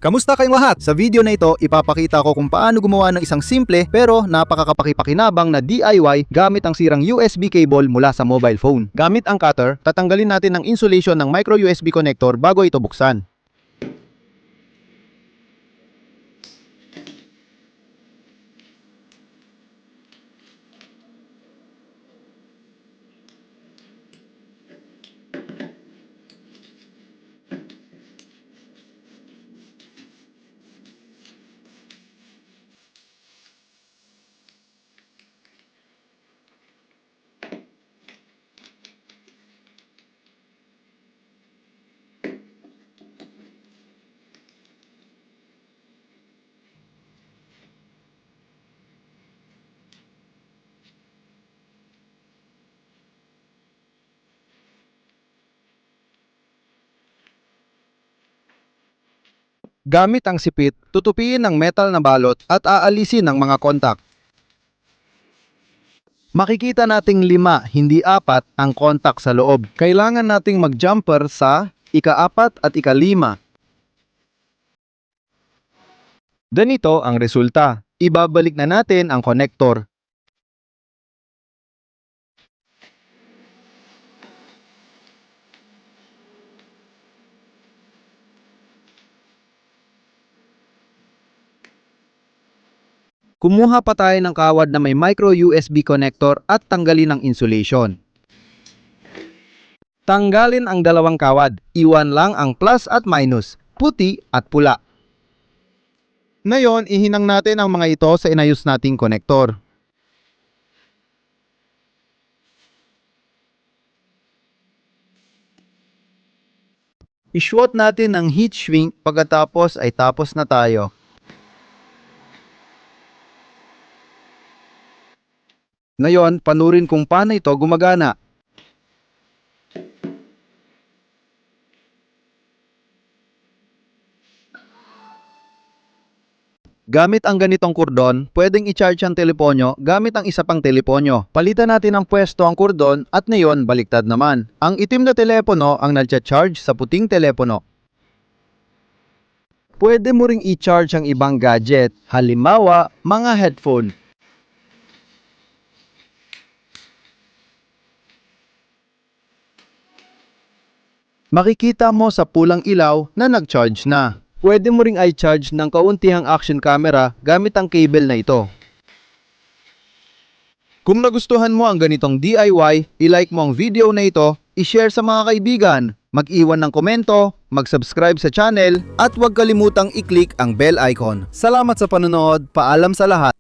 Kamusta kayong lahat? Sa video na ito, ipapakita ko kung paano gumawa ng isang simple pero napakakapakipakinabang na DIY gamit ang sirang USB cable mula sa mobile phone. Gamit ang cutter, tatanggalin natin ang insulation ng micro USB connector bago ito buksan. Gamit ang sipit, tutupiin ang metal na balot at aalisin ang mga kontak. Makikita nating 5, hindi 4 ang kontak sa loob. Kailangan nating mag-jumper sa ika-4 at ika-5. Ganito ang resulta. Ibabalik na natin ang connector. Kumuha pa tayo ng kawad na may micro USB connector at tanggalin ang insulation. Tanggalin ang dalawang kawad, iwan lang ang plus at minus, puti at pula. Ngayon, ihinang natin ang mga ito sa inayos nating connector. I-short natin ang heat shrink pagkatapos ay tapos na tayo. Ngayon, panurin kung paano ito gumagana. Gamit ang ganitong kordon, pwedeng i-charge ang teleponyo gamit ang isa pang teleponyo. Palitan natin ang pwesto ang kordon at ngayon baliktad naman. Ang itim na telepono ang nagcha-charge sa puting telepono. Pwede mo ring i-charge ang ibang gadget, halimbawa mga headphone. Makikita mo sa pulang ilaw na nag-charge na. Pwede mo ring i-charge ng kauntihang action camera gamit ang cable na ito. Kung nagustuhan mo ang ganitong DIY, i-like mo ang video na ito, i-share sa mga kaibigan, mag-iwan ng komento, mag-subscribe sa channel, at huwag kalimutang i-click ang bell icon. Salamat sa panonood, paalam sa lahat!